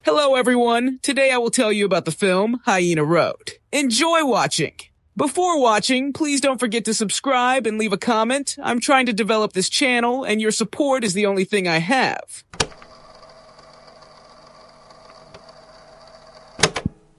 Hello everyone, today I will tell you about the film Hyena Road. Enjoy watching! Before watching, please don't forget to subscribe and leave a comment. I'm trying to develop this channel and your support is the only thing I have.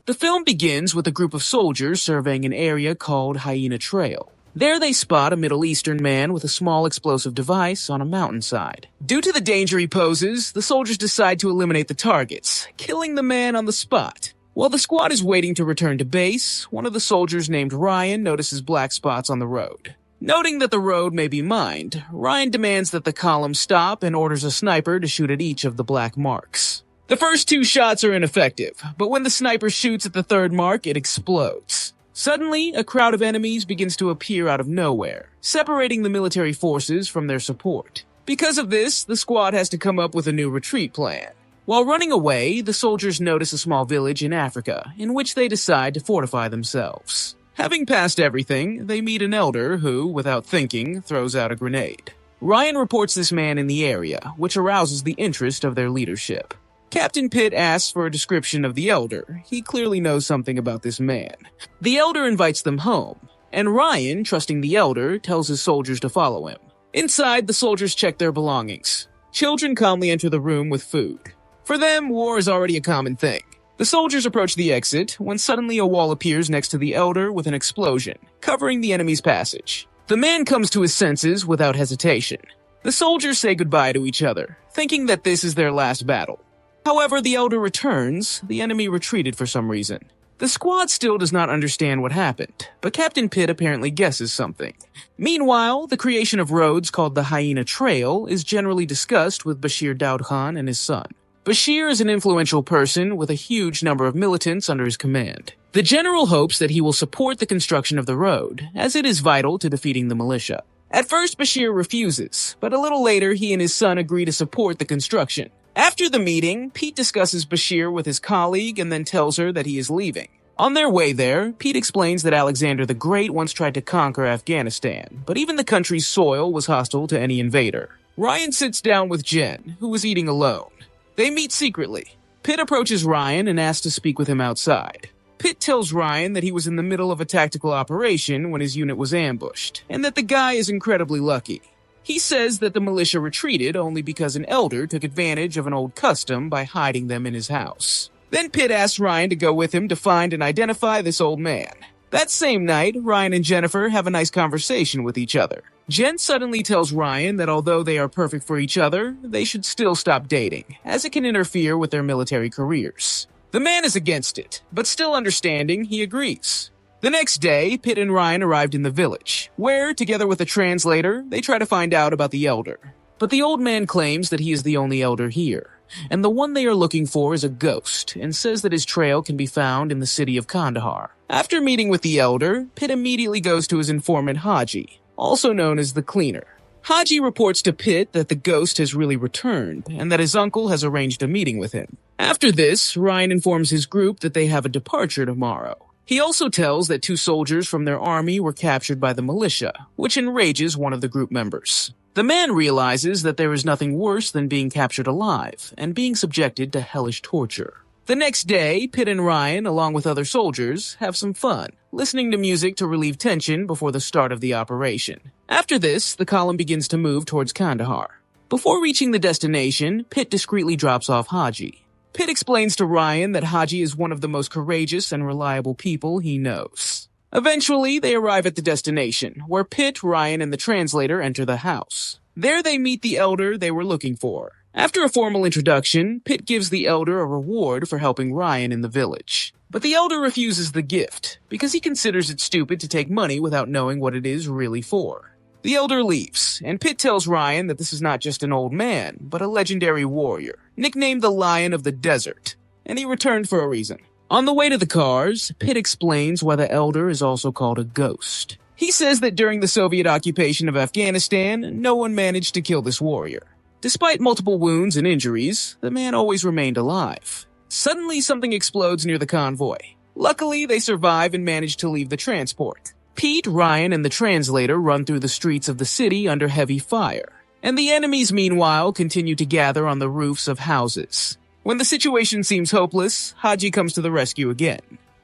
The film begins with a group of soldiers surveying an area called Hyena Trail. There they spot a Middle Eastern man with a small explosive device on a mountainside. Due to the danger he poses, the soldiers decide to eliminate the targets, killing the man on the spot. While the squad is waiting to return to base, one of the soldiers named Ryan notices black spots on the road. Noting that the road may be mined, Ryan demands that the column stop and orders a sniper to shoot at each of the black marks. The first 2 shots are ineffective, but when the sniper shoots at the third mark, it explodes. Suddenly, a crowd of enemies begins to appear out of nowhere, separating the military forces from their support. Because of this, the squad has to come up with a new retreat plan. While running away, the soldiers notice a small village in Africa, in which they decide to fortify themselves. Having passed everything, they meet an elder who, without thinking, throws out a grenade. Ryan reports this man in the area, which arouses the interest of their leadership. Captain Pitt asks for a description of the elder. He clearly knows something about this man. The elder invites them home, and Ryan, trusting the elder, tells his soldiers to follow him. Inside, the soldiers check their belongings. Children calmly enter the room with food. For them, war is already a common thing. The soldiers approach the exit when suddenly a wall appears next to the elder with an explosion, covering the enemy's passage. The man comes to his senses without hesitation. The soldiers say goodbye to each other, thinking that this is their last battle. However, the elder returns. The enemy retreated for some reason. The squad still does not understand what happened, but Captain Pitt apparently guesses something. Meanwhile, the creation of roads called the Hyena Trail is generally discussed with Bashir Daud Khan and his son. Bashir is an influential person with a huge number of militants under his command. The general hopes that he will support the construction of the road, as it is vital to defeating the militia. At first, Bashir refuses, but a little later he and his son agree to support the construction. After the meeting, Pete discusses Bashir with his colleague and then tells her that he is leaving. On their way there, Pete explains that Alexander the Great once tried to conquer Afghanistan, but even the country's soil was hostile to any invader. Ryan sits down with Jen, who was eating alone. They meet secretly. Pitt approaches Ryan and asks to speak with him outside. Pitt tells Ryan that he was in the middle of a tactical operation when his unit was ambushed, and that the guy is incredibly lucky. He says that the militia retreated only because an elder took advantage of an old custom by hiding them in his house. Then Pitt asks Ryan to go with him to find and identify this old man. That same night, Ryan and Jennifer have a nice conversation with each other. Jen suddenly tells Ryan that although they are perfect for each other, they should still stop dating, as it can interfere with their military careers. The man is against it, but still understanding, he agrees. The next day, Pitt and Ryan arrived in the village, where, together with a translator, they try to find out about the elder. But the old man claims that he is the only elder here, and the one they are looking for is a ghost, and says that his trail can be found in the city of Kandahar. After meeting with the elder, Pitt immediately goes to his informant Haji, also known as the Cleaner. Haji reports to Pitt that the ghost has really returned, and that his uncle has arranged a meeting with him. After this, Ryan informs his group that they have a departure tomorrow. He also tells that 2 soldiers from their army were captured by the militia, which enrages one of the group members. The man realizes that there is nothing worse than being captured alive and being subjected to hellish torture. The next day, Pitt and Ryan, along with other soldiers, have some fun, listening to music to relieve tension before the start of the operation. After this, the column begins to move towards Kandahar. Before reaching the destination, Pitt discreetly drops off Haji. Pitt explains to Ryan that Haji is one of the most courageous and reliable people he knows. Eventually, they arrive at the destination, where Pitt, Ryan, and the translator enter the house. There they meet the elder they were looking for. After a formal introduction, Pitt gives the elder a reward for helping Ryan in the village. But the elder refuses the gift, because he considers it stupid to take money without knowing what it is really for. The elder leaves, and Pitt tells Ryan that this is not just an old man, but a legendary warrior, nicknamed the Lion of the Desert, and he returned for a reason. On the way to the cars, Pitt explains why the elder is also called a ghost. He says that during the Soviet occupation of Afghanistan, no one managed to kill this warrior. Despite multiple wounds and injuries, the man always remained alive. Suddenly, something explodes near the convoy. Luckily, they survive and manage to leave the transport. Pete, Ryan, and the translator run through the streets of the city under heavy fire, and the enemies meanwhile continue to gather on the roofs of houses. When the situation seems hopeless, Haji comes to the rescue again.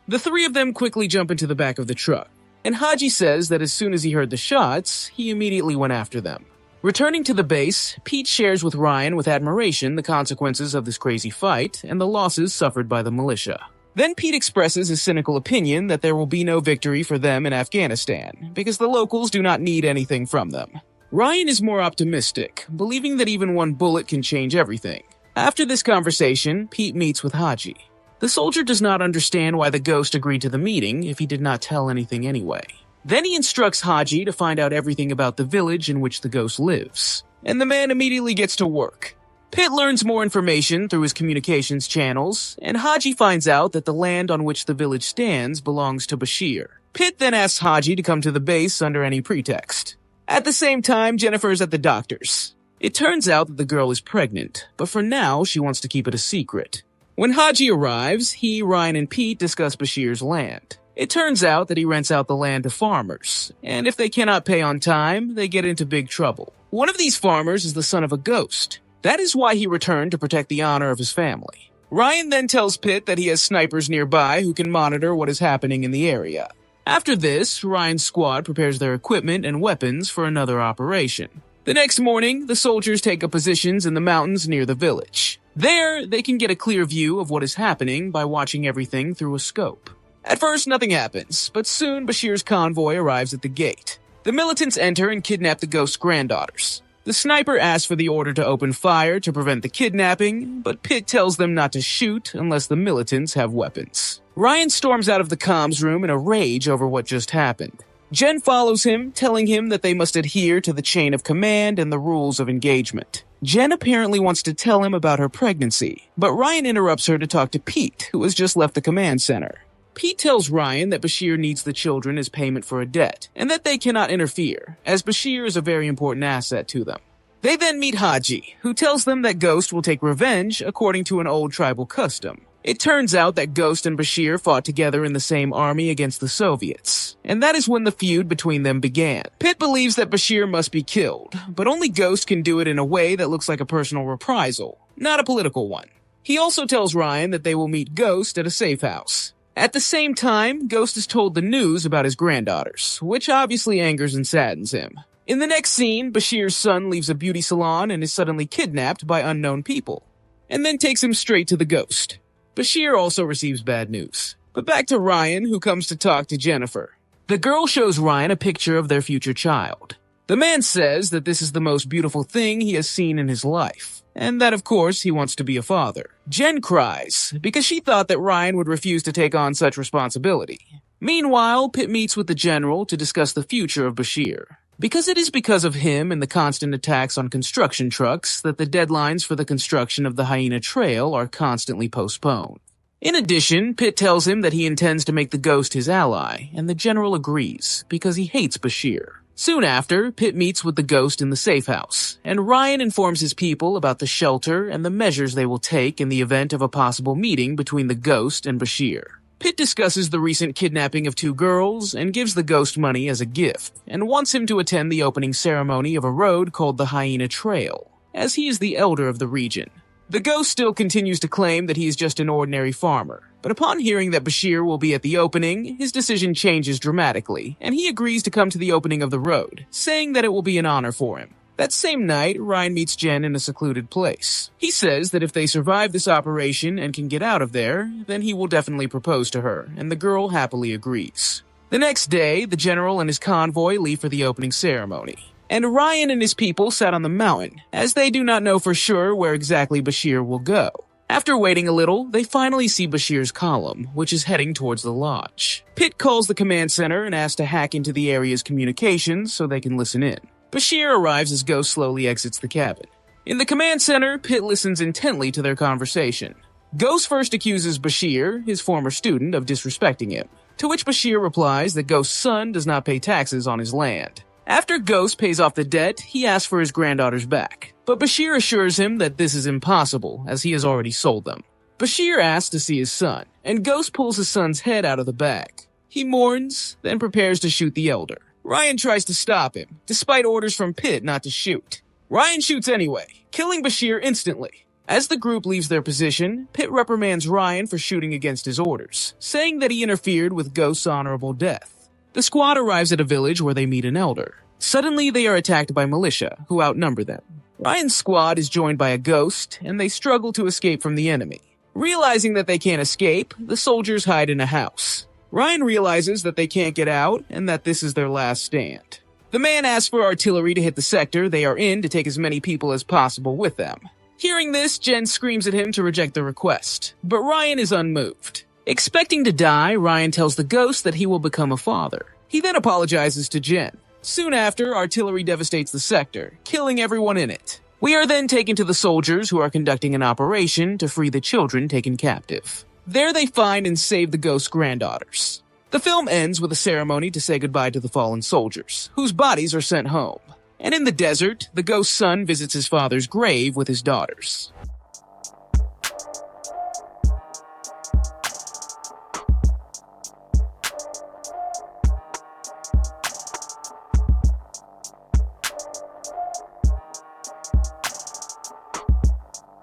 The three of them quickly jump into the back of the truck, and Haji says that as soon as he heard the shots, he immediately went after them. Returning to the base, Pete shares with Ryan with admiration the consequences of this crazy fight and the losses suffered by the militia. Then Pete expresses his cynical opinion that there will be no victory for them in Afghanistan, because the locals do not need anything from them. Ryan is more optimistic, believing that even one bullet can change everything. After this conversation, Pete meets with Haji. The soldier does not understand why the ghost agreed to the meeting if he did not tell anything anyway. Then he instructs Haji to find out everything about the village in which the ghost lives, and the man immediately gets to work. Pitt learns more information through his communications channels, and Haji finds out that the land on which the village stands belongs to Bashir. Pitt then asks Haji to come to the base under any pretext. At the same time, Jennifer is at the doctor's. It turns out that the girl is pregnant, but for now she wants to keep it a secret. When Haji arrives, he, Ryan, and Pete discuss Bashir's land. It turns out that he rents out the land to farmers, and if they cannot pay on time, they get into big trouble. One of these farmers is the son of a ghost. That is why he returned to protect the honor of his family. Ryan then tells Pitt that he has snipers nearby who can monitor what is happening in the area. After this, Ryan's squad prepares their equipment and weapons for another operation. The next morning, the soldiers take up positions in the mountains near the village. There, they can get a clear view of what is happening by watching everything through a scope. At first, nothing happens, but soon Bashir's convoy arrives at the gate. The militants enter and kidnap the ghost's granddaughters. The sniper asks for the order to open fire to prevent the kidnapping, but Pitt tells them not to shoot unless the militants have weapons. Ryan storms out of the comms room in a rage over what just happened. Jen follows him, telling him that they must adhere to the chain of command and the rules of engagement. Jen apparently wants to tell him about her pregnancy, but Ryan interrupts her to talk to Pete, who has just left the command center. Pete tells Ryan that Bashir needs the children as payment for a debt, and that they cannot interfere, as Bashir is a very important asset to them. They then meet Haji, who tells them that Ghost will take revenge according to an old tribal custom. It turns out that Ghost and Bashir fought together in the same army against the Soviets, and that is when the feud between them began. Pitt believes that Bashir must be killed, but only Ghost can do it in a way that looks like a personal reprisal, not a political one. He also tells Ryan that they will meet Ghost at a safe house. At the same time, Ghost is told the news about his granddaughters, which obviously angers and saddens him. In the next scene, Bashir's son leaves a beauty salon and is suddenly kidnapped by unknown people, and then takes him straight to the Ghost. Bashir also receives bad news. But back to Ryan, who comes to talk to Jennifer. The girl shows Ryan a picture of their future child. The man says that this is the most beautiful thing he has seen in his life, and that of course he wants to be a father. Jen cries, because she thought that Ryan would refuse to take on such responsibility. Meanwhile, Pitt meets with the general to discuss the future of Bashir. Because it is because of him and the constant attacks on construction trucks that the deadlines for the construction of the Hyena Trail are constantly postponed. In addition, Pitt tells him that he intends to make the Ghost his ally, and the general agrees, because he hates Bashir. Soon after, Pitt meets with the Ghost in the safe house, and Ryan informs his people about the shelter and the measures they will take in the event of a possible meeting between the Ghost and Bashir. Pitt discusses the recent kidnapping of 2 girls and gives the Ghost money as a gift, and wants him to attend the opening ceremony of a road called the Hyena Trail, as he is the elder of the region. The Ghost still continues to claim that he is just an ordinary farmer, but upon hearing that Bashir will be at the opening, his decision changes dramatically, and he agrees to come to the opening of the road, saying that it will be an honor for him. That same night, Ryan meets Jen in a secluded place. He says that if they survive this operation and can get out of there, then he will definitely propose to her, and the girl happily agrees. The next day, the general and his convoy leave for the opening ceremony. And Ryan and his people sat on the mountain, as they do not know for sure where exactly Bashir will go. After waiting a little, they finally see Bashir's column, which is heading towards the lodge. Pitt calls the command center and asks to hack into the area's communications so they can listen in. Bashir arrives as Ghost slowly exits the cabin. In the command center, Pitt listens intently to their conversation. Ghost first accuses Bashir, his former student, of disrespecting him, to which Bashir replies that Ghost's son does not pay taxes on his land. After Ghost pays off the debt, he asks for his granddaughters back, but Bashir assures him that this is impossible, as he has already sold them. Bashir asks to see his son, and Ghost pulls his son's head out of the bag. He mourns, then prepares to shoot the elder. Ryan tries to stop him, despite orders from Pitt not to shoot. Ryan shoots anyway, killing Bashir instantly. As the group leaves their position, Pitt reprimands Ryan for shooting against his orders, saying that he interfered with Ghost's honorable death. The squad arrives at a village where they meet an elder. Suddenly, they are attacked by militia, who outnumber them. Ryan's squad is joined by a ghost, and they struggle to escape from the enemy. Realizing that they can't escape, the soldiers hide in a house. Ryan realizes that they can't get out, and that this is their last stand. The man asks for artillery to hit the sector they are in to take as many people as possible with them. Hearing this, Jen screams at him to reject the request, but Ryan is unmoved. Expecting to die, Ryan tells the ghost that he will become a father. He then apologizes to Jen. Soon after, artillery devastates the sector, killing everyone in it. We are then taken to the soldiers who are conducting an operation to free the children taken captive. There they find and save the ghost's granddaughters. The film ends with a ceremony to say goodbye to the fallen soldiers, whose bodies are sent home. And in the desert, the ghost's son visits his father's grave with his daughters.